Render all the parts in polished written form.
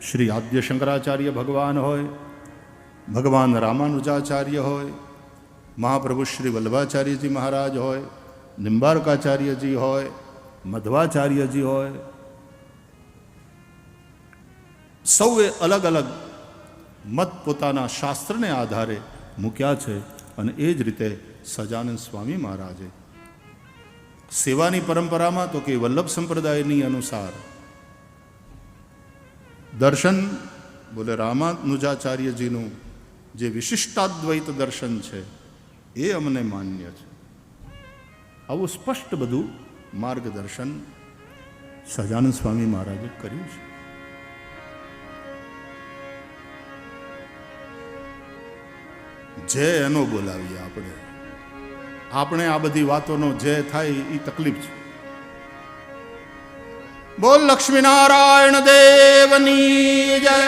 શ્રી આદ્ય શંકરાચાર્ય ભગવાન હોય, ભગવાન રામાનુજાચાર્ય હોય, મહાપ્રભુ શ્રી વલ્લભાચાર્યજી મહારાજ હોય, નિંબાર્કાચાર્યજી હોય, મધ્વાચાર્યજી હોય, સૌએ અલગ અલગ મત પોતાના શાસ્ત્રને આધારે મૂક્યા છે. અને એ જ રીતે સહજાનંદ સ્વામી મહારાજે સેવાની પરંપરામાં તો કે વલ્લભ સંપ્રદાયની અનુસાર દર્શન બોલે રામાનુજાચાર્યજીનું જે વિશિષ્ટાદ્વૈત દર્શન છે એ અમને માન્ય છે. આવું સ્પષ્ટ બધું માર્ગદર્શન સહજાનંદ સ્વામી મહારાજે કર્યું છે. જે એનો બોલાવીએ આપણે આ બધી વાતોનો જે થાય એ તકલીફ છે. બોલ લક્ષ્મીનારાયણ દેવની જય,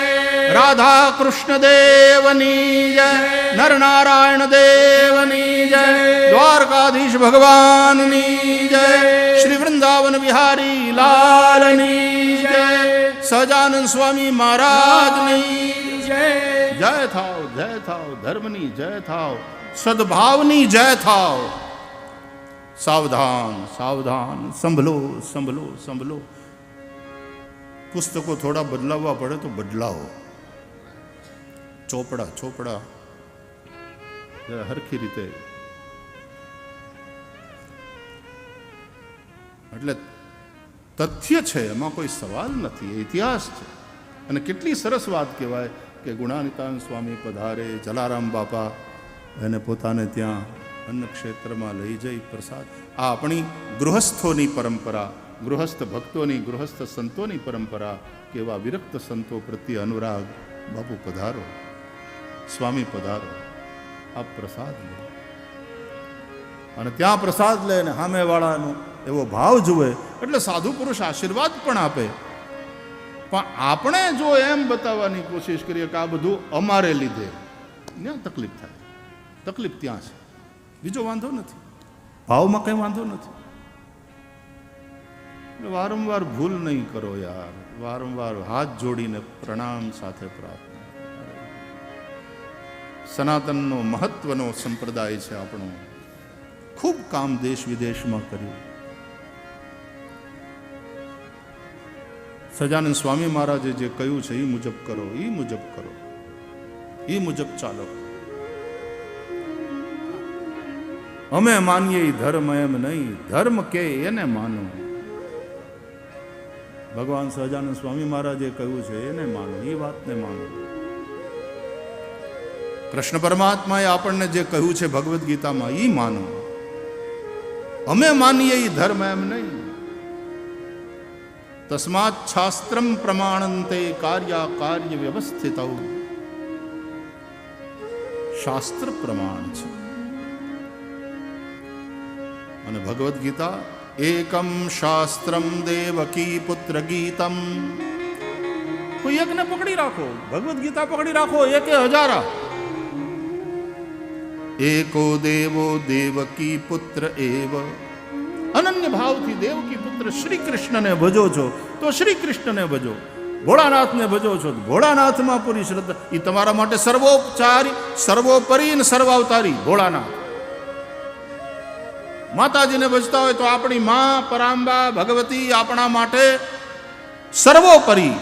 રાધા કૃષ્ણ દેવની જય, નરનારાયણ દેવની જય, દ્વારકાધીશ ભગવાનની જય, શ્રી વૃંદાવન બિહારી લાલની જય, સહજાનંદ સ્વામી મહારાજની જય. જય થાવ, જય થાવ, ધર્મની જય થાવ, સદભાવની જય થાવ. સાવધાન સાવધાન, સંભલો સંભલો સંભલો. પુસ્તકો થોડા બદલાવવા પડે તો બદલાવો. ચોપડા હરખી રીતે. એટલે તથ્ય છે, એમાં કોઈ સવાલ નથી, એ ઇતિહાસ છે. અને કેટલી સરસ વાત કહેવાય કે ગુણાનિતાન સ્વામી પધારે, જલારામ બાપા એને પોતાને ત્યાં અન્ન ક્ષેત્રમાં લઈ જઈ પ્રસાદ. આ આપણી ગૃહસ્થોની પરંપરા, ગૃહસ્થ ભક્તોની, ગૃહસ્થ સંતોની પરંપરા. કેવા વિરક્ત સંતો પ્રત્યે અનુરાગ. બાપુ પધારો, સ્વામી પધારો, આપ પ્રસાદ લે. અને ત્યાં પ્રસાદ લે ને સામેવાળાનો એવો ભાવ જુએ એટલે સાધુ પુરુષ આશીર્વાદ પણ આપે. પણ આપણે જો એમ બતાવવાની કોશિશ કરીએ કે આ બધું અમારે લીધે, ત્યાં તકલીફ થાય. તકલીફ ત્યાં છે, બીજો વાંધો નથી. ભાવમાં કંઈ વાંધો નથી. વારંવાર ભૂલ નહીં કરો યાર. વારંવાર હાથ જોડીને પ્રણામ સાથે પ્રાર્થના. સનાતનનો મહત્વનો સંપ્રદાય છે આપણો. ખૂબ કામ દેશ વિદેશમાં કર્યું. સહજાનંદ સ્વામી મહારાજે જે કહ્યું છે એ મુજબ કરો, એ મુજબ કરો, એ મુજબ ચાલો. અમે માનીએ ધર્મ એમ નહીં, ધર્મ કે એને માનો. ભગવાન સહજાનંદ સ્વામી મહારાજે કહ્યું છે એને માનો, એ વાતને માનો. કૃષ્ણ પરમાત્માએ આપણને જે કહ્યું છે ભગવદ્ ગીતામાં એ માનો. અમે માનીએ એ ધર્મ એમ નહીં. તસ્માત શાસ્ત્રમ પ્રમાણંતે કાર્ય વ્યવસ્થિત. શાસ્ત્ર પ્રમાણ છે. અને ભગવદ્ ગીતા એકમ શાસ્ત્રમ દેવકી પુત્ર ગીતમ. કોઈ એકને પકડી રાખો, ભગવદ્ ગીતા પકડી રાખો, એકે હજારા. એકો દેવો દેવકી પુત્ર એવ. અનન્ય ભાવથી દેવકી પુત્ર શ્રી કૃષ્ણને ભજો છો તો શ્રી કૃષ્ણને ભજો. ભોળાનાથને ભજો છો તો ભોળાનાથમાં પૂરી શ્રદ્ધા. એ તમારા માટે સર્વોપચારી, સર્વોપરી અને સર્વાવતારી ભોળાનાથ. માતાજીને ભજતા હોય તો આપણી મા પરાંબા ભગવતી આપણા માટે સર્વોપરી.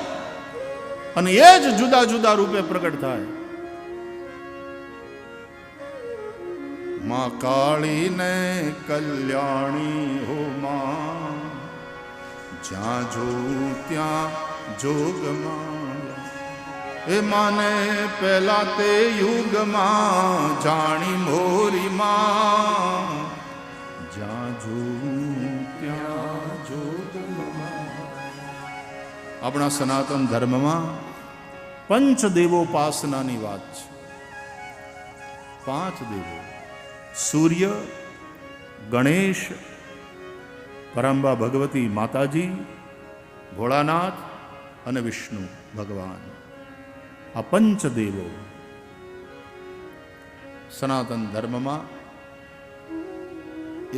અને એ જ જુદા જુદા રૂપે પ્રગટ થાય. માં કાળી ને કલ્યાણી હો માં, જ્યાં જો ત્યાં જોગમાં. એ માને પહેલા તે યુગમાં જાણી મોરી માં, જ્યાં જો ત્યાં જોગમાં. આપણા સનાતન ધર્મમાં પંચદેવોપાસનાની વાત છે. 5 દેવો: સૂર્ય, ગણેશ, પરાંબા ભગવતી માતાજી, ભોળાનાથ અને વિષ્ણુ ભગવાન. આ પંચદેવો સનાતન ધર્મમાં.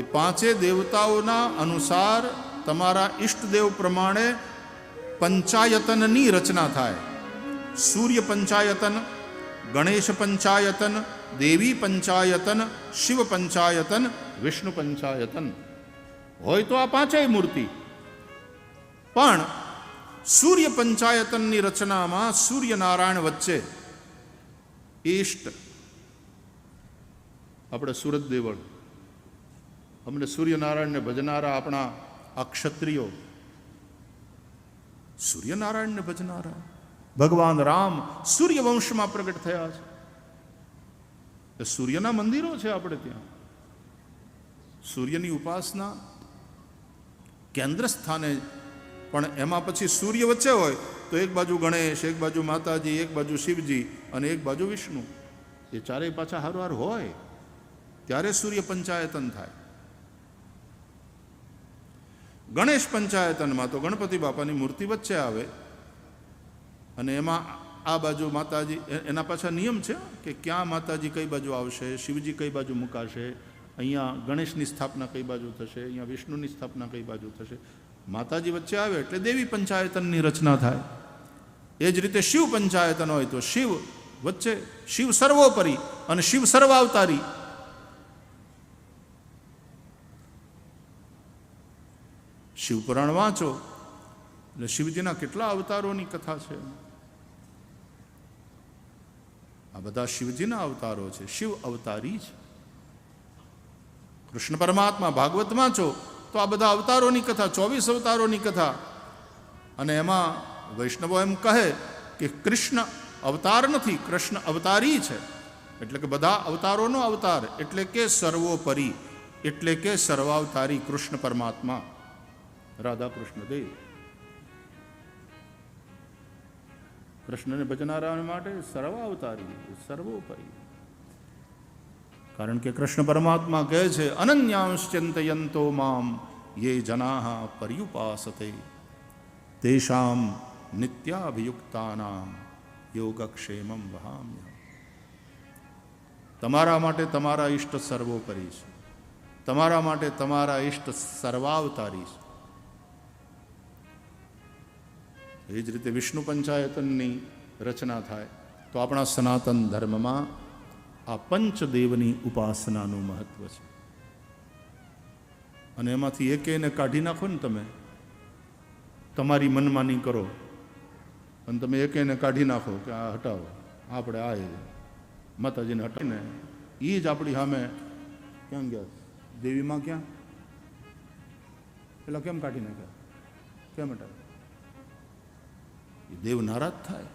એ 5 દેવતાઓના અનુસાર તમારા ઈષ્ટદેવ પ્રમાણે પંચાયતનની રચના થાય. સૂર્ય પંચાયતન, ગણેશ પંચાયતન, દેવી પંચાયતન, શિવ પંચાયતન, વિષ્ણુ પંચાયતન. હોય તો આ પાંચેય મૂર્તિ, પણ સૂર્ય પંચાયતનની રચનામાં સૂર્યનારાયણ વચ્ચે ઈષ્ટ. આપણે સુરત દેવળ, અમને સૂર્યનારાયણને ભજનારા આપણા આ ક્ષત્રિયો સૂર્યનારાયણને ભજનારા. ભગવાન રામ સૂર્યવંશમાં પ્રગટ થયા છે. એ સૂર્યના મંદિરો છે આપણે ત્યાં. સૂર્યની ઉપાસના કેન્દ્ર સ્થાને, પણ એમાં પછી સૂર્ય વચ્ચે હોય તો એક બાજુ ગણેશ, એક બાજુ માતાજી, એક બાજુ શિવજી અને એક બાજુ વિષ્ણુ. એ ચારેય પાછા હારવાર હોય ત્યારે સૂર્ય પંચાયતન થાય. ગણેશ પંચાયતનમાં તો ગણપતિ બાપાની મૂર્તિ વચ્ચે આવે અને એમાં આ બાજુ માતાજી. એના પાછા નિયમ છે કે ક્યાં માતાજી કઈ બાજુ આવશે, શિવજી કઈ બાજુ મુકાશે, અહીંયા ગણેશની સ્થાપના કઈ બાજુ થશે, અહીંયા વિષ્ણુની સ્થાપના કઈ બાજુ થશે. માતાજી વચ્ચે આવે એટલે દેવી પંચાયતનની રચના થાય. એ જ રીતે શિવ પંચાયતન હોય તો શિવ વચ્ચે, શિવ સર્વોપરી અને શિવ સર્વાવતારી. શિવપુરાણ વાંચો એટલે શિવજીના કેટલા અવતારોની કથા છે. આ બધા શિવજીના અવતારો છે, શિવ અવતારી છે. કૃષ્ણ પરમાત્મા ભાગવત વાંચો તો આ બધા અવતારોની કથા, 24 અવતારોની કથા. અને એમાં વૈષ્ણવો એમ કહે કે કૃષ્ણ અવતાર નથી, કૃષ્ણ અવતારી છે. એટલે કે બધા અવતારોનો અવતાર, એટલે કે સર્વોપરી, એટલે કે સર્વાવતારી કૃષ્ણ પરમાત્મા, રાધા કૃષ્ણ દેવ. કૃષ્ણને ભજનારા માટે સર્વાવતારી, સર્વોપરી. કારણ કે કૃષ્ણ પરમાત્મા કહે છે અનન્યાંશ્ચિંતયંતો મામ યે જનાઃ પર્યુપાસતે તેષાં નિત્યાભિયુક્તાનાં યોગક્ષેમં વહામ્યહં. તમારા માટે તમારા ઈષ્ટ સર્વોપરી છે, તમારા માટે તમારા ઈષ્ટ સર્વાવતારી છે. એ જ રીતે વિષ્ણુ પંચાયતનની રચના થાય તો આપણા સનાતન ધર્મમાં આ પંચદેવની ઉપાસનાનું મહત્વ છે. અને એમાંથી એકેયને કાઢી નાખો ને તમે, તમારી મનમાની કરો અને તમે એકેયને કાઢી નાખો કે આ હટાવો, આપણે આ માતાજીને હટાવીને એ જ આપણી સામે ક્યાં ગયા, દેવીમાં ક્યાં પેલા કેમ કાઢી નાખ્યા, કેમ હટાવ્યા? એ દેવ નારાજ થાય.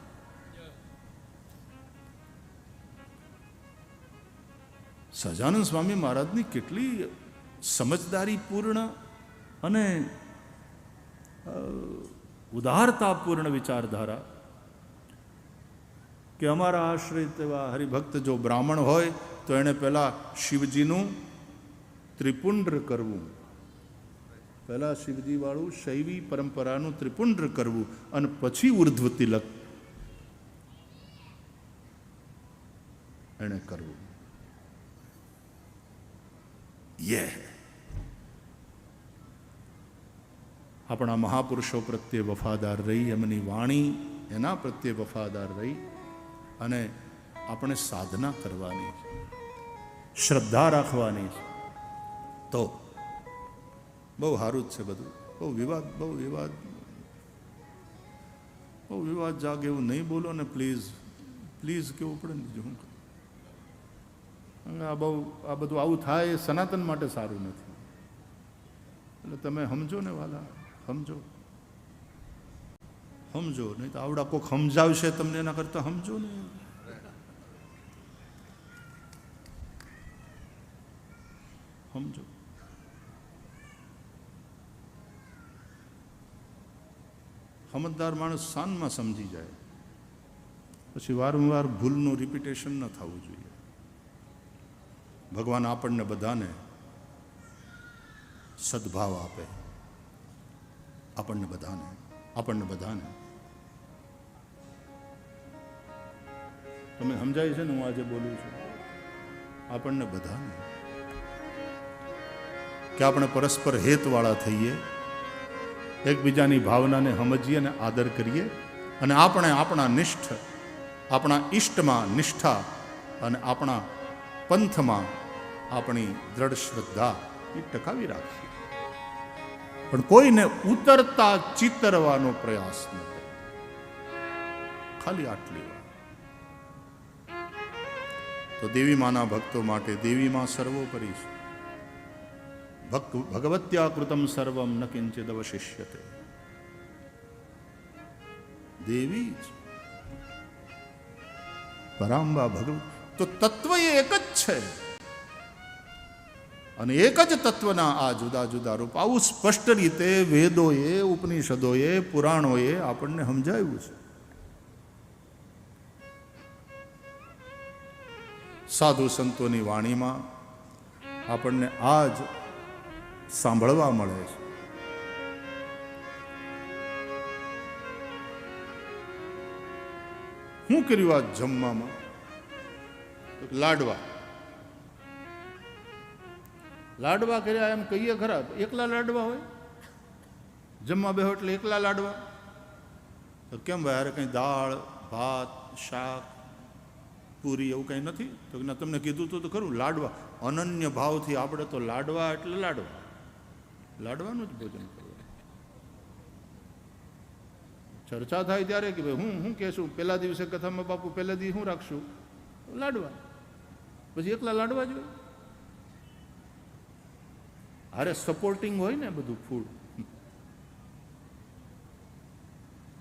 સહજાનંદ સ્વામી મહારાજની કેટલી સમજદારીપૂર્ણ અને ઉદારતાપૂર્ણ વિચારધારા કે અમારા આશ્રિત એવા હરિભક્ત જો બ્રાહ્મણ હોય તો એણે પહેલાં શિવજીનું ત્રિપુંડ્ર કરવું, પહેલાં શિવજીવાળું શૈવી પરંપરાનું ત્રિપુંડ્ર કરવું અને પછી ઉર્ધ્વ તિલક એણે કરવું. આપણા મહાપુરુષો પ્રત્યે વફાદાર રહી, એમની વાણી એના પ્રત્યે વફાદાર રહી અને આપણે સાધના કરવાની છે, શ્રદ્ધા રાખવાની છે. તો બહુ સારું જ છે બધું. બહુ વિવાદ જાગે એવું નહીં બોલો ને પ્લીઝ, પ્લીઝ કેવું પડે ને. બીજું આ બધું આવું થાય એ સનાતન માટે સારું નથી. એટલે તમે સમજો ને વાલા, સમજો નહીં તો આવડા કોક સમજાવશે તમને, એના કરતા સમજો ને. સમજો. સમજદાર માણસ શાનમાં સમજી જાય, પછી વારંવાર ભૂલનું રિપીટેશન ન થવું જોઈએ. ભગવાન આપણને બધાને સદભાવ આપે, આપણને બધાને તમે સમજાય છે ને હું આજે બોલું છું, આપણને બધાને કે આપણે પરસ્પર હેતવાળા થઈએ, એકબીજાની ભાવનાને સમજીએ અને આદર કરીએ અને આપણે આપણા નિષ્ઠ આપણા ઈષ્ટમાં નિષ્ઠા અને આપણા પંથમાં આપણી દ્રઢ શ્રદ્ધા એ ટકાવી રાખીએ. પણ કોઈને ઉતરતા ચિતરવાનો પ્રયાસ ન કરે. ખાલી આટલી વાત. તો દેવી માના ભક્તો માટે દેવી માં સર્વોપરી છે. ભગવત્યા કૃતમ સર્વમ ન કિંચિદ અવશિષ્યતે. દેવી જ પરાંબા ભગવત. તો તત્વ એ એક જ છે અને એક જ તત્વના આ જુદા જુદા રૂપ. આવું સ્પષ્ટ રીતે વેદોએ, ઉપનિષદોએ, પુરાણોએ આપણને સમજાવ્યું છે. સાધુ સંતોની વાણીમાં આપણને આ જ સાંભળવા મળે છે. શું કર્યું આ જમવામાં? લાડવા. લાડવા કર્યા એમ કહીએ ખરા? એકલા લાડવા હોય? જમવા બેહો એટલે એકલા લાડવા? તો કેમ ભાઈ, અરે કંઈ દાળ ભાત શાક પૂરી એવું કંઈ નથી? તો ના, તમને કીધું તો ખરું, લાડવા. અનન્ય ભાવથી આપણે તો લાડવા એટલે લાડવા, લાડવાનું જ ભોજન કરવું. ચર્ચા થાય ત્યારે કે ભાઈ હું કહેશું, પહેલા દિવસે કથામાં બાપુ પહેલા દિવસ શું રાખશું? લાડવા. પછી એકલા લાડવા જોઈએ? અરે સપોર્ટિંગ હોય ને બધું ફૂડ.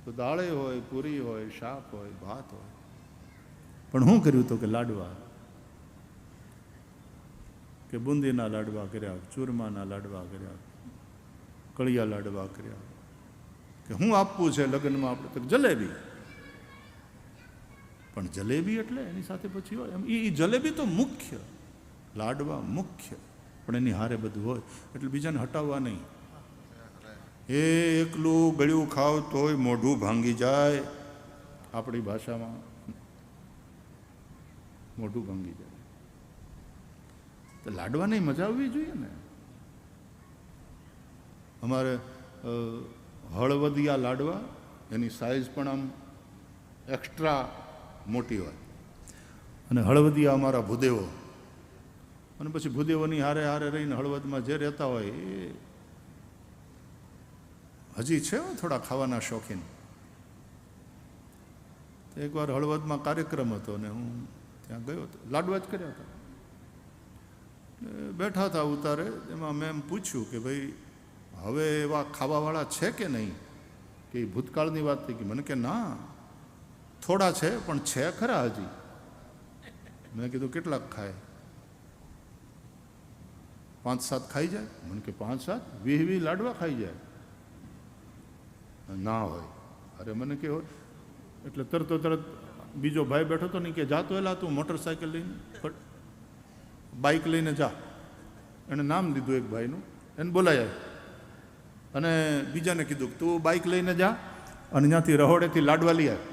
તો દાળે હોય, પૂરી હોય, શાક હોય, ભાત હોય. પણ શું કર્યું તો કે લાડવા, કે બુંદીના લાડવા કર્યા, ચૂરમાના લાડવા કર્યા, કળિયા લાડવા કર્યા. કે શું આપવું છે લગ્નમાં આપણે? તો જલેબી. પણ જલેબી એટલે એની સાથે પછી હોય એમ. એ જલેબી તો મુખ્ય, લાડવા મુખ્ય, પણ એની હારે બધું હોય એટલે બીજાને હટાવવા નહીં. એ એકલું ગળ્યું ખાવ તોય મોઢું ભાંગી જાય. આપણી ભાષામાં મોઢું ભાંગી જાય. તો લાડવાની મજા આવવી જોઈએ ને. અમારે હળવદિયા લાડવા, એની સાઇઝ પણ આમ એક્સ્ટ્રા મોટી હોય. અને હળવદિયા અમારા ભૂદેવો, અને પછી ભૂદેવોની હારે હારે રહીને હળવદમાં જે રહેતા હોય એ હજી છે થોડા ખાવાના શોખીન. એકવાર હળવદમાં કાર્યક્રમ હતો ને હું ત્યાં ગયો હતો. લાડવા જ કર્યા હતા. બેઠા હતા ઉતારે. એમાં મેં એમ પૂછ્યું કે ભાઈ હવે એવા ખાવાવાળા છે કે નહીં? કે ભૂતકાળની વાત થઈ ગઈ. મને કે ના, થોડા છે પણ છે ખરા હજી. મેં કીધું કેટલાક ખાય? 5-7 ખાઈ જાય? મને કે 5-7? 20 લાડવા ખાઈ જાય? ના હોય. અરે મને કે હોય. એટલે તરત બીજો ભાઈ બેઠો હતો ને કે જાતો એલા તું મોટરસાઇકલ લઈને, બાઇક લઈને જા. એણે નામ લીધું એક ભાઈનું, એને બોલાયા. અને બીજાને કીધું તું બાઇક લઈને જા અને ત્યાંથી રહોડેથી લાડવા લઈ આવે.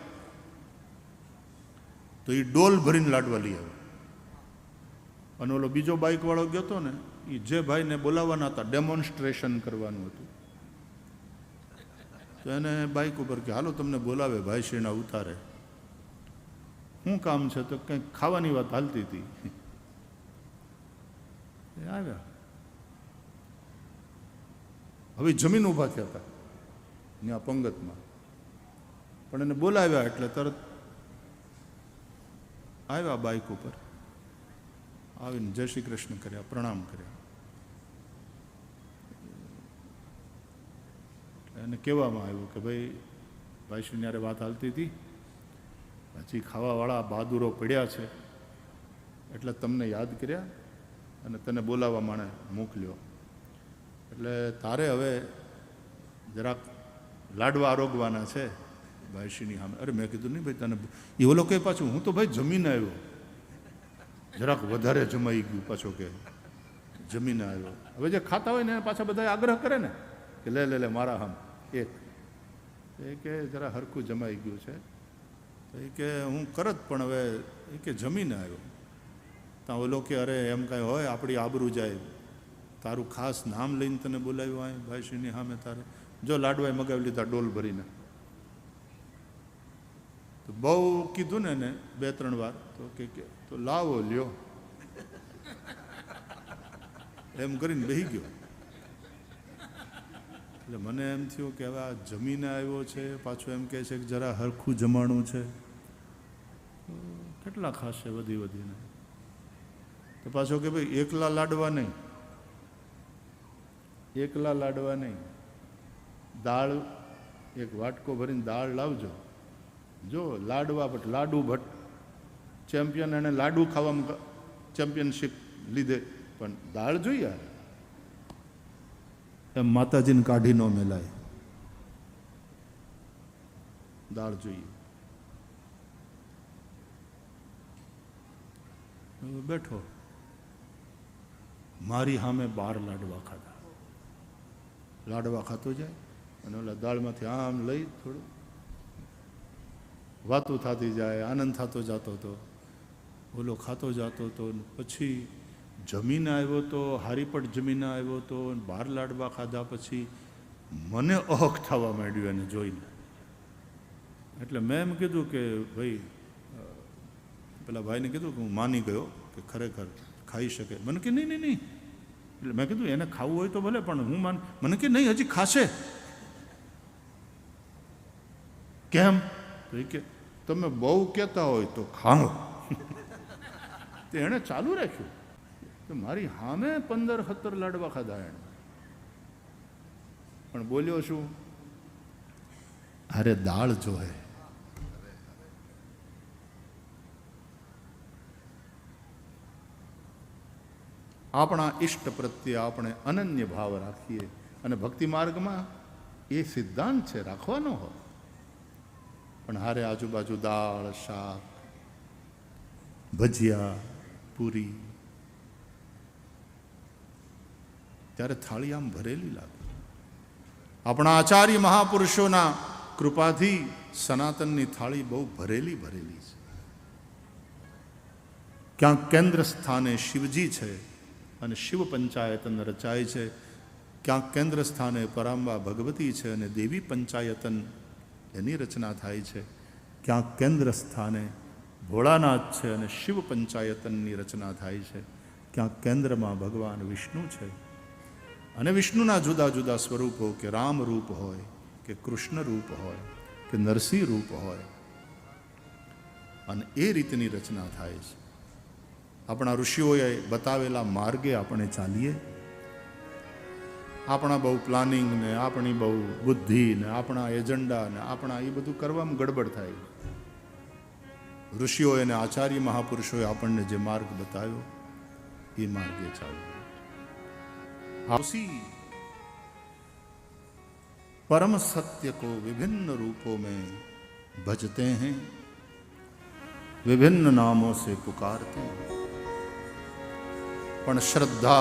તો એ ડોલ ભરીને લાડવા લઈ આવે. અને ઓલો બીજો બાઇકવાળો ગયો હતો ને, એ જે ભાઈને બોલાવવાના હતા, ડેમોન્સ્ટ્રેશન કરવાનું હતું, તો એને બાઇક ઉપર કે હાલો તમને બોલાવે ભાઈશ્રીના ઉતારે. શું કામ છે? તો કંઈક ખાવાની વાત હાલતી હતી. એ આવ્યા. હવે જમીન ઊભા થયા હતા ત્યાં પંગતમાં, પણ એને બોલાવ્યા એટલે તરત આવ્યા બાઇક ઉપર. આવીને જય શ્રી કૃષ્ણ કર્યા, પ્રણામ કર્યા. એને કહેવામાં આવ્યું કે ભાઈ ભાઈશ્રી જ્યારે વાત હાલતી હતી, હજી ખાવાવાળા બહાદુરો પડ્યા છે એટલે તમને યાદ કર્યા અને તને બોલાવવા માટે મોકલ્યો. એટલે તારે હવે જરાક લાડવા આરોગવાના છે ભાઈશ્રીની સામે. અરે મેં કીધું નહીં ભાઈ તને એ ઓલો કહે પાછું હું તો ભાઈ જમીને આવ્યો, જરાક વધારે જમાઈ ગયું. પાછો કે જમીને આવ્યો. હવે જે ખાતા હોય ને પાછા બધા આગ્રહ કરે ને કે લે લે લે મારા હમ એક. એ કે જરા હરખું જમાઈ ગયું છે. તો એ કે હું કરત પણ હવે એ કે જમીને આવ્યો. ત્યાં ઓલો કે અરે એમ કાંઈ હોય આપણી આબરૂ જાય, તારું ખાસ નામ લઈને તને બોલાવ્યું હોય ભાઈશ્રીની સામે. તારે જો લાડવાએ મગાવી લીધા ડોલ ભરીને. તો બહુ કીધું ને એને 2-3 વાર તો કે તો લાવો લ્યો એમ કરીને બેસી ગયો. એટલે મને એમ થયું કે હવે આ જમીને આવ્યો છે, પાછું એમ કહે છે કે જરા હરખું જમાણું છે, કેટલા ખાશે વધી વધીને. તો પાછો કે ભાઈ એકલા લાડવા નહીં, દાળ એક વાટકો ભરીને દાળ લાવજો. જો લાડુ ભટ્ટ ચેમ્પિયન, એને લાડુ ખાવામાં ચેમ્પિયનશિપ લીધે, પણ દાળ જોઈએ એમ માતાજીને કાઢી ન મેલાય, દાળ જોઈએ. બેઠો, મારી સામે 12 લાડવા ખાધા. લાડવા ખાતો જાય અને ઓલા દાળમાંથી આમ લઈ થોડું વાતું થતી જાય, આનંદ થતો જતો હતો, ઓલો ખાતો જતો હતો. પછી જમીને આવ્યો તો, હારીપટ જમીને આવ્યો તો, 12 લાડવા ખાધા પછી મને અહક થવા માંડ્યું એને જોઈને. એટલે મેં એમ કીધું કે ભાઈ, પેલા ભાઈને કીધું કે હું માની ગયો કે ખરેખર ખાઈ શકે. મને કે નહીં. એટલે મેં કીધું એને ખાવું હોય તો ભલે, પણ હું મને કે નહીં, હજી ખાશે. કેમ? તો એ કે તમે બહુ કહેતા હોય તો ખાઓ. તો એણે ચાલુ રાખ્યું. તો મારી સામે 15-17 લાડવા ખાધા એણે, પણ બોલ્યો શું? અરે દાળ જોહે. આપણા ઈષ્ટ પ્રત્યે આપણે અનન્ય ભાવ રાખીએ, અને ભક્તિ માર્ગમાં એ સિદ્ધાંત છે, રાખવાનો હોય. પણ હારે આજુબાજુ દાળ, શાક, ભજીયા, પૂરી, ત્યારે થાળી આમ ભરેલી લાગે. આપણા આચાર્ય મહાપુરુષોના કૃપાથી સનાતનની થાળી બહુ ભરેલી છે. ક્યાંક કેન્દ્ર સ્થાને શિવજી છે અને શિવ પંચાયતન રચાય છે, ક્યાંક કેન્દ્ર સ્થાને પરાંબા ભગવતી છે અને દેવી પંચાયતન એની રચના થાય છે, ક્યાંક કેન્દ્ર સ્થાને ભોળાનાથ છે અને શિવ પંચાયતનની રચના થાય છે, ક્યાંક કેન્દ્રમાં ભગવાન વિષ્ણુ છે. અને વિષ્ણુના જુદા જુદા સ્વરૂપો, કે રામ રૂપ હોય, કે કૃષ્ણ રૂપ હોય, કે નરસિંહ રૂપ હોય, અને એ રીતની રચના થાય છે. આપણા ઋષિઓએ બતાવેલા માર્ગે આપણે ચાલીએ. આપણા બહુ પ્લાનિંગ ને, આપણી બહુ બુદ્ધિ ને, આપણા એજન્ડા ને, આપણા એ બધું કરવામાં ગડબડ થાય. ઋષિઓએ અને આચાર્ય મહાપુરુષોએ આપણને જે માર્ગ બતાવ્યો એ માર્ગે ચાલવું. उसी परम सत्य को विभिन्न रूपों में भजते हैं, विभिन्न नामों से पुकारते हैं, पण श्रद्धा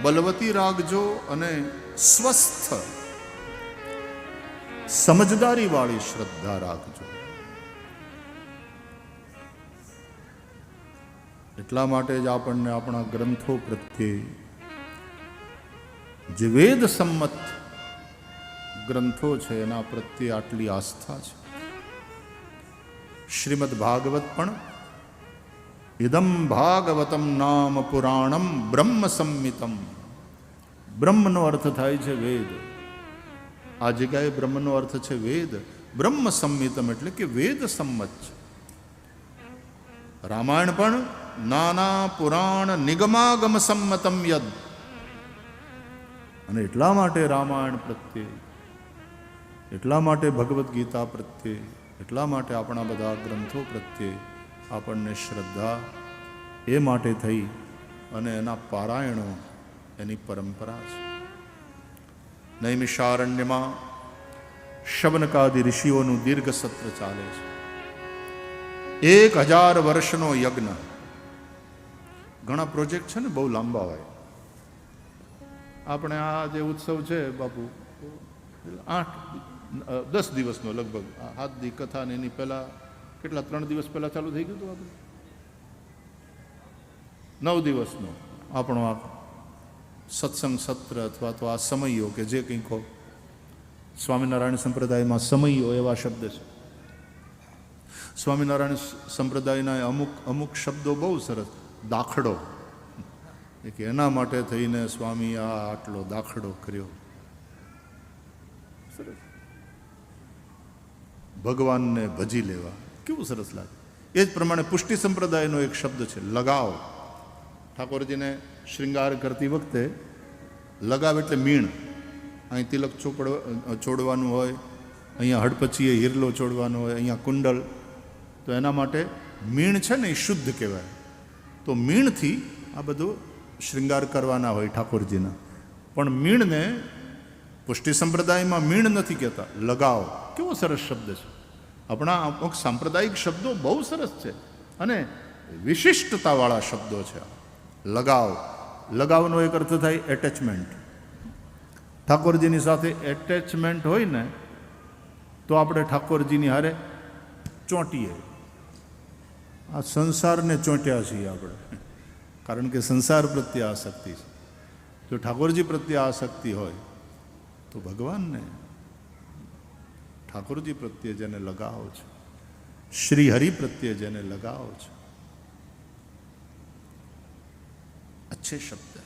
बलवती राखजो अने स्वस्थ समझदारी वाली श्रद्धा राखजो. એટલા માટે જ આપણને આપણા ગ્રંથો પ્રત્યે, જે વેદ સંમત ગ્રંથો છે એના પ્રત્યે આટલી આસ્થા છે. શ્રીમદ ભાગવત પણ ઇદમ ભાગવતમ નામ પુરાણમ બ્રહ્મ સંમિતમ. બ્રહ્મનો અર્થ થાય છે વેદ. આ જગ્યાએ બ્રહ્મનો અર્થ છે વેદ. બ્રહ્મ સંમિતમ એટલે કે વેદ સંમત છે. રામાયણ પણ નાના પુરાણ નિગમાગમ સંમતમ યદ. અને એટલા માટે રામાયણ પ્રત્યે, એટલા માટે ભગવદ્ ગીતા પ્રત્યે, એટલા માટે આપણા બધા ગ્રંથો પ્રત્યે આપણને શ્રદ્ધા એ માટે થઈ અને એના પારાયણો એની પરંપરા છે. નૈમિષારણ્યમાં શબનકાદિ ઋષિઓનું દીર્ઘ સત્ર ચાલે છે. 1000 વર્ષનો યજ્ઞ. ઘણા પ્રોજેક્ટ છે ને બહુ લાંબા હોય. આપણે આ જે ઉત્સવ છે બાપુ 8-10 દિવસનો લગભગ, 7 દી કથા ને એની પહેલા કેટલા 3 દિવસ પહેલા ચાલુ થઈ ગયું હતું. આપણે 9 દિવસનો આપણો આ સત્સંગ સત્ર અથવા તો આ સમયો કે જે કંઈ કહો, સ્વામિનારાયણ સંપ્રદાયમાં સમયો એવા શબ્દ છે. સ્વામિનારાયણ સંપ્રદાયના અમુક શબ્દો બહુ સરસ. દાખલો, કે એના માટે થઈને સ્વામી આટલો દાખલો કર્યો. સરસ. ભગવાનને ભજી લેવા, કેવું સરસ લાગે. એ જ પ્રમાણે પુષ્ટિ સંપ્રદાયનો એક શબ્દ છે લગાવ. ઠાકોરજીને શ્રૃંગાર કરતી વખતે લગાવ એટલે મીણ. અહીં તિલક છોડવાનું હોય, અહીંયા હડપચીએ હિરલો છોડવાનો હોય, અહીંયા કુંડલ. તો એના માટે મીણ છે ને એ શુદ્ધ કહેવાય. તો મીણથી આ બધો શ્રૃંગાર કરવાના હોય ઠાકોરજીના. પણ મીણને પુષ્ટિ સંપ્રદાયમાં મીણ નથી કહેતા, લગાવ. કેવો સરસ શબ્દ છે. આપણા અમુક સાંપ્રદાયિક શબ્દો બહુ સરસ છે અને વિશિષ્ટતાવાળા શબ્દો છે. લગાવ, લગાવનો એક અર્થ થાય એટેચમેન્ટ. ઠાકોરજીની સાથે એટેચમેન્ટ હોય ને તો આપણે ઠાકોરજીની હારે ચોંટીએ. આ સંસારને ચોંટ્યા છીએ આપણે, કારણ કે સંસાર પ્રત્યે આસક્તિ છે. જો ઠાકોરજી પ્રત્યે આસક્તિ હોય તો ભગવાનને, ઠાકોરજી પ્રત્યે જેને લગાવ છે, શ્રી હરિ પ્રત્યે જેને લગાવ છે, अच्छे शब्द है.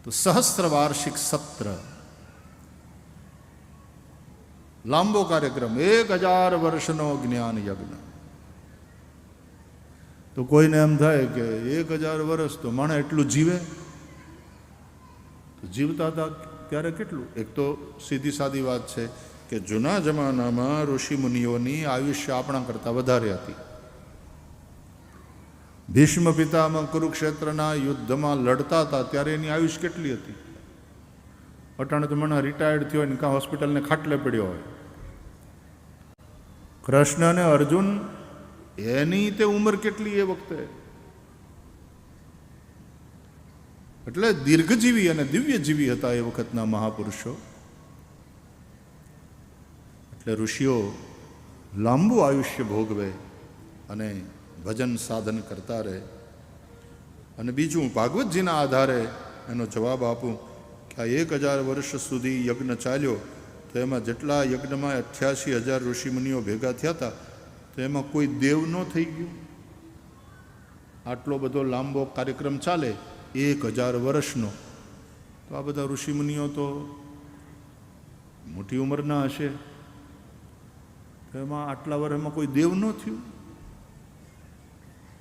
तो सहस्त्र वार्षिक सत्र, लांबो कार्यक्रम, 1000 वर्षनो ज्ञान यज्ञ. तो कोईने एम थाय के 1000 वर्ष तो माणे एटलुं जीवे. तो जीवता था त्यारे केटलुं? एक तो सीधी सादी बात है कि जूना जमानामां ऋषि मुनिओनी आयुष्य आपणा करता वधारे हती. ભીષ્મ પિતામાં કુરુક્ષેત્રના યુદ્ધમાં લડતા હતા ત્યારે એની આયુષ કેટલી હતી? અટાણે તો મને રિટાયર્ડ થયો ને કાં હોસ્પિટલને ખાટલે પડ્યો હોય. કૃષ્ણ અને અર્જુન એની તે ઉંમર કેટલી એ વખતે? એટલે દીર્ઘજીવી અને દિવ્યજીવી હતા એ વખતના મહાપુરુષો. એટલે ઋષિઓ લાંબુ આયુષ્ય ભોગવે અને ભજન સાધન કરતા રહે. અને બીજું, ભાગવતજીના આધારે એનો જવાબ આપું કે આ 1000 વર્ષ સુધી યજ્ઞ ચાલ્યો તો એમાં જેટલા યજ્ઞમાં 88,000 ઋષિમુનિઓ ભેગા થયા હતા તો એમાં કોઈ દેવ ન થઈ ગયું. આટલો બધો લાંબો કાર્યક્રમ ચાલે 1000 વર્ષનો, તો આ બધા ઋષિમુનિઓ તો મોટી ઉંમરના હશે. તો એમાં આટલા વર્ષમાં કોઈ દેવ ન થયું?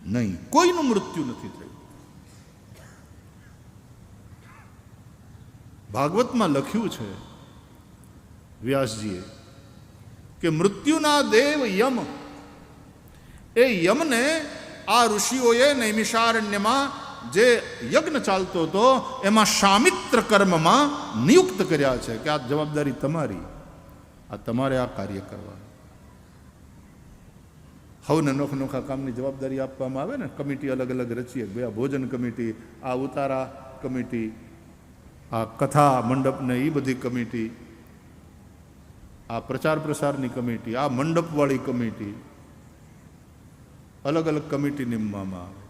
નહીં, કોઈનું મૃત્યુ નથી થયું. ભાગવતમાં લખ્યું છે વ્યાસજીએ કે મૃત્યુના દેવ યમ, એ યમને આ ઋષિઓએ નૈમિષારણ્યમાં જે યજ્ઞ ચાલતો હતો એમાં શામિત્ર કર્મમાં નિયુક્ત કર્યા છે કે આ જવાબદારી તમારી, આ તમારે આ કાર્ય કરવાનું. હવને નોખા કામની જવાબદારી આપવામાં આવે ને, કમિટી અલગ અલગ રચીએ. ભાઈ આ ભોજન કમિટી, આ ઉતારા કમિટી, આ કથા મંડપને એ બધી કમિટી, આ પ્રચાર પ્રસારની કમિટી, આ મંડપવાળી કમિટી, અલગ અલગ કમિટી નિમવામાં આવે.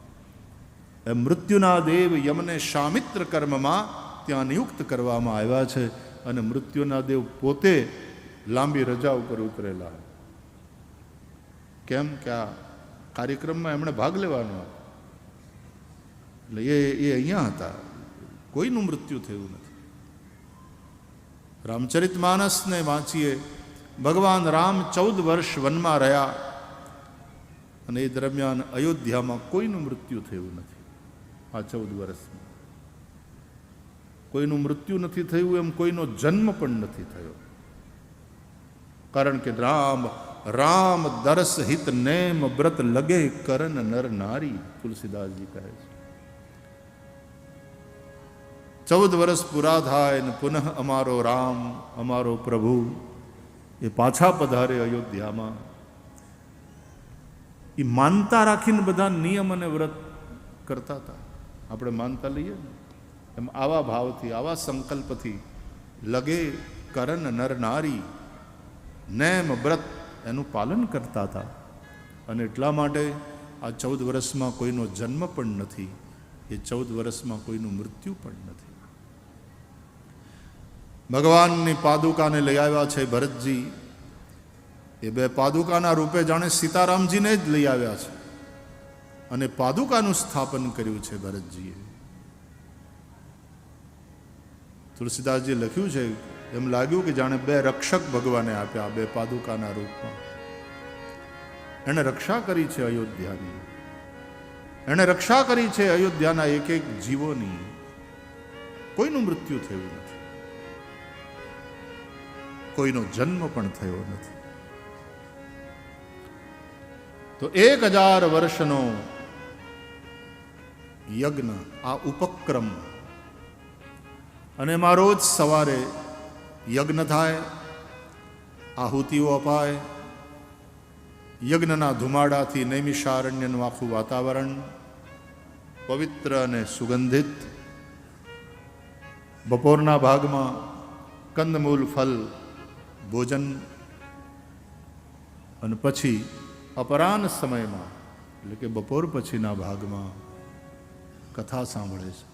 એ મૃત્યુના દેવ યમને શામિત્ર કર્મમાં ત્યાં નિયુક્ત કરવામાં આવ્યા છે. અને મૃત્યુના દેવ પોતે લાંબી રજા ઉપર ઉતરેલા. કેમ કે આ કાર્યક્રમમાં એમણે ભાગ લેવાનો, એટલે એ અહીંયા હતા. કોઈનું મૃત્યુ થયું નથી. રામચરિતમાનસને વાંચીએ, ભગવાન રામ 14 વર્ષ વનમાં રહ્યા અને એ દરમિયાન અયોધ્યામાં કોઈનું મૃત્યુ થયું નથી. આ 14 વર્ષમાં કોઈનું મૃત્યુ નથી થયું, એમ કોઈનો જન્મ પણ નથી થયો. કારણ કે રામ દરસ હિત નેમ વ્રત લગે કરન નર નારી, તુલસીદાસજી કહે છે. 14 વર્ષ પૂરા થાય ને પુનઃ અમારો રામ, અમારો પ્રભુ એ પાછા પધારે અયોધ્યામાં. એ માનતા રાખીને બધા નિયમ અને વ્રત કરતા હતા. આપણે માનતા લઈએ ને એમ આવા ભાવથી, આવા સંકલ્પથી લગે કરન નર નારી, નેમ વ્રત એનું પાલન કરતા હતા. અને એટલા માટે આ 14 વર્ષમાં કોઈનો જન્મ પણ નથી, એ 14 વર્ષમાં કોઈનું મૃત્યુ પણ નથી. ભગવાનની પાદુકાને લઈ આવ્યા છે ભરતજી. એ બે પાદુકાના રૂપે જાણે સીતારામજીને જ લઈ આવ્યા છે અને પાદુકાનું સ્થાપન કર્યું છે ભરતજીએ. તુલસીદાસજી લખ્યું છે, એમ લાગ્યું કે જાણે બે રક્ષક ભગવાને આપ્યા બે પાદુકાના રૂપમાં. એણે રક્ષા કરી છે અયોધ્યાની, એણે રક્ષા કરી છે અયોધ્યાના એક એક જીવોની. કોઈનું મૃત્યુ થયું નથી, કોઈનો જન્મ પણ થયો નથી. તો 1000 વર્ષનો યજ્ઞ, આ ઉપક્રમ, અને એમાં રોજ સવારે યજ્ઞ થાય, આહુતિઓ અપાય. યજ્ઞના ધુમાડાથી નૈમિષારણ્યનું આખું વાતાવરણ પવિત્ર અને સુગંધિત. બપોરના ભાગમાં કંદમૂલ ફલ ભોજન, અને પછી અપરાહ્ન સમયમાં એટલે કે બપોર પછીના ભાગમાં કથા સાંભળે છે.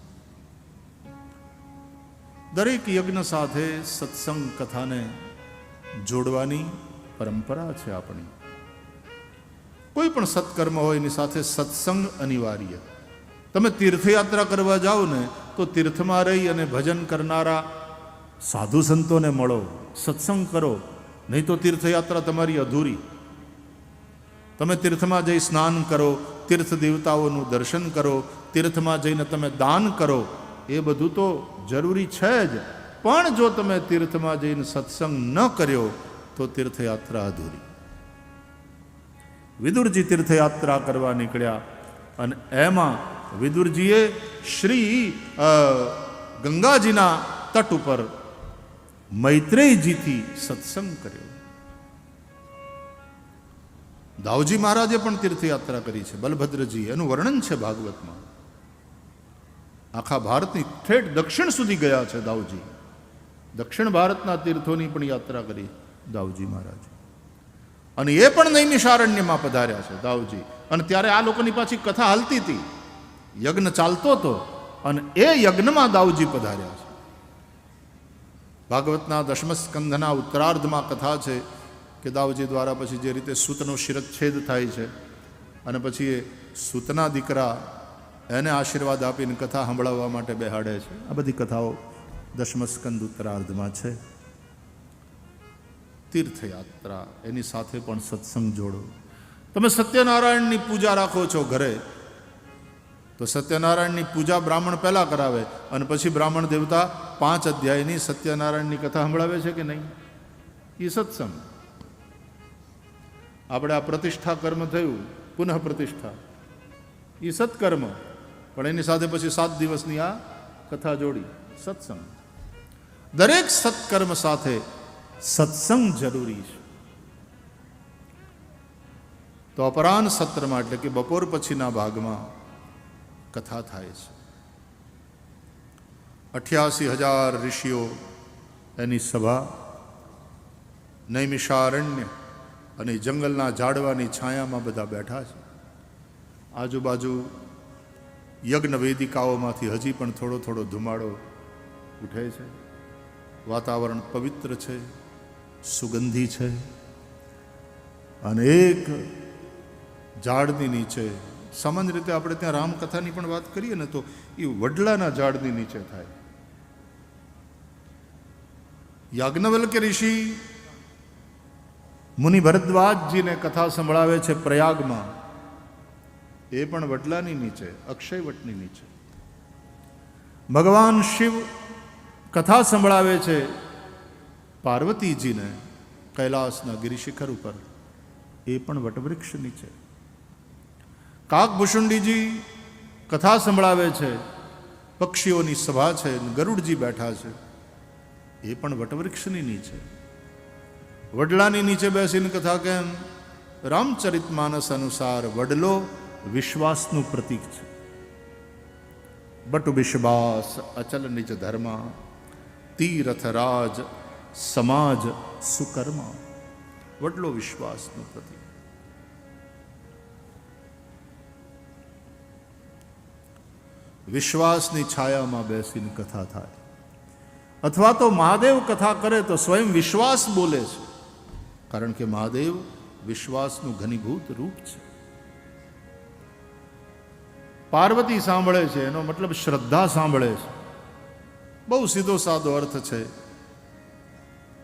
દરેક યજ્ઞ સાથે સત્સંગ કથાને જોડવાની પરંપરા છે આપણી. કોઈ પણ સત્કર્મ હોય એની સાથે સત્સંગ અનિવાર્ય. તમે તીર્થયાત્રા કરવા જાઓ ને તો તીર્થમાં રહી અને ભજન કરનારા સાધુ સંતોને મળો, સત્સંગ કરો, નહીં તો તીર્થયાત્રા તમારી અધૂરી. તમે તીર્થમાં જઈ સ્નાન કરો, તીર્થ દેવતાઓનું દર્શન કરો, તીર્થમાં જઈને તમે દાન કરો, એ બધું તો જરૂરી છે જ. પણ જો તમે તીર્થમાં જઈને સત્સંગ ન કર્યો તો તીર્થયાત્રા અધૂરી. વિદુરજી તીર્થયાત્રા કરવા નીકળ્યા અને એમાં વિદુરજીએ શ્રી ગંગાજીના તટ ઉપર મૈત્રેયજીથી સત્સંગ કર્યો. દાઉજી મહારાજે પણ તીર્થયાત્રા કરી છે, બલભદ્રજી, એનું વર્ણન છે ભાગવતમાં. આખા ભારતની ઠેઠ દક્ષિણ સુધી ગયા છે દાઉજી. દક્ષિણ ભારતના તીર્થોની પણ યાત્રા કરી દાઉજી મહારાજ. અને એ પણ નૈમિષારણ્યમાં પધાર્યા છે દાઉજી. અને ત્યારે આ લોકોની પાછી કથા હાલતી હતી, યજ્ઞ ચાલતો હતો, અને એ યજ્ઞમાં દાઉજી પધાર્યા છે. ભાગવતના 10મ સ્કંધના ઉત્તરાર્ધમાં કથા છે કે દાઉજી દ્વારા પછી જે રીતે સૂતનો શિરચ્છેદ થાય છે અને પછી એ સૂતના દીકરા એને આશીર્વાદ આપીને કથા સંભળાવવા માટે બેહાડે છે. આ બધી કથાઓ 10મ સ્કંદ ઉત્તરાર્ધમાં છે. તીર્થયાત્રા, એની સાથે પણ સત્સંગ જોડો. તમે સત્યનારાયણની પૂજા રાખો છો ઘરે, તો સત્યનારાયણની પૂજા બ્રાહ્મણ પહેલાં કરાવે અને પછી બ્રાહ્મણ દેવતા 5 અધ્યાયની સત્યનારાયણની કથા સંભળાવે છે કે નહીં? એ સત્સંગ. આપણે આ પ્રતિષ્ઠા કર્મ થયું, પુનઃ પ્રતિષ્ઠા, એ સત્કર્મ, પણ એની સાથે પછી 7 દિવસની આ કથા જોડી, સત્સંગ. દરેક સત્કર્મ સાથે સત્સંગ જરૂરી છે. તો અપરાહ્ન સત્રમાં એટલે કે બપોર પછીના ભાગમાં કથા થાય છે. 88,000 ઋષિઓ એની સભા નૈમિષારણ્ય અને જંગલના ઝાડવાની છાયામાં બધા બેઠા છે. આજુબાજુ યજ્ઞ વેદિકાઓમાંથી હજી પણ થોડો થોડો ધુમાડો ઉઠે છે. વાતાવરણ પવિત્ર છે, સુગંધી છે. અને એક ઝાડની નીચે, સામાન્ય રીતે આપણે ત્યાં રામકથાની પણ વાત કરીએ ને તો એ વડલાના ઝાડની નીચે થાય. યાજ્ઞવલ્ક્ય ઋષિ મુનિ ભરદ્વાજજીને કથા સંભળાવે છે પ્રયાગમાં, એ પણ વડલાની નીચે, અક્ષયવટની નીચે. ભગવાન શિવ કથા સંભળાવે છે પાર્વતીજીને કૈલાસના ગિરિશિખર ઉપર, એ પણ વટવૃક્ષ નીચે. કાકભૂષુંડીજી કથા સંભળાવે છે, પક્ષીઓની સભા છે, ગરુડજી બેઠા છે, એ પણ વટવૃક્ષની નીચે. વડલાની નીચે બેસીને કથા કેમ? રામચરિતમાનસ અનુસાર વડલો વિશ્વાસનું પ્રતીક છે. બટુ વિશ્વાસ અચલ નિજ ધર્મા, તીરથ રાજ સમાજ સુકર્મા. વડલો વિશ્વાસનું પ્રતીક. વિશ્વાસની છાયામાં બેસીને કથા થાય. અથવા તો મહાદેવ કથા કરે તો સ્વયં વિશ્વાસ બોલે છે, કારણ કે મહાદેવ વિશ્વાસનું ઘનીભૂત રૂપ છે. પાર્વતી સાંભળે છે એનો મતલબ શ્રદ્ધા સાંભળે છે. બહુ સીધો સાદો અર્થ છે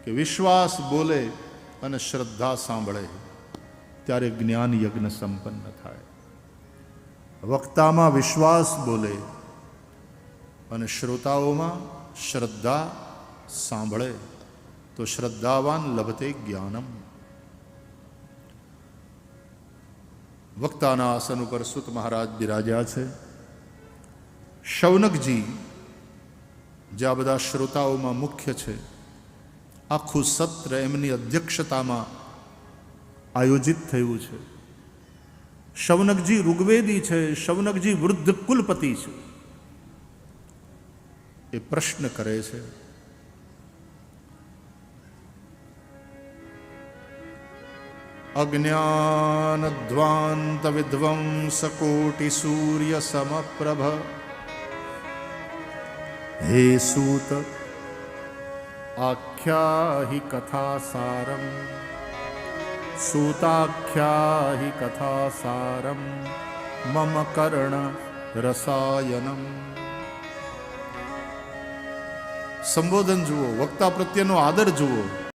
કે વિશ્વાસ બોલે અને શ્રદ્ધા સાંભળે ત્યારે જ્ઞાન યજ્ઞ સંપન્ન થાય. વક્તામાં વિશ્વાસ બોલે અને શ્રોતાઓમાં શ્રદ્ધા સાંભળે તો શ્રદ્ધાવાન લભતે જ્ઞાનમ. વક્તાના આસન ઉપર સુત મહારાજ બિરાજ્યા છે. શૌનકજી જે આ બધા શ્રોતાઓમાં મુખ્ય છે, આખું સત્ર એમની અધ્યક્ષતામાં આયોજિત થયું છે. શૌનકજી ઋગ્વેદી છે, શૌનકજી વૃદ્ધ કુલપતિ છે. એ પ્રશ્ન કરે છે, અજ્ઞાનધ્વાંત વિધ્વંસ કોટિ સૂર્ય સમપ્રભ હે સૂત આખ્યાહિ કથા સારમ સૂતાખ્યાહિ કથા સારમ મમ કર્ણ રસાયનમ. સંબોધન જુઓ, વક્તા પ્રત્યેનો આદર જુઓ.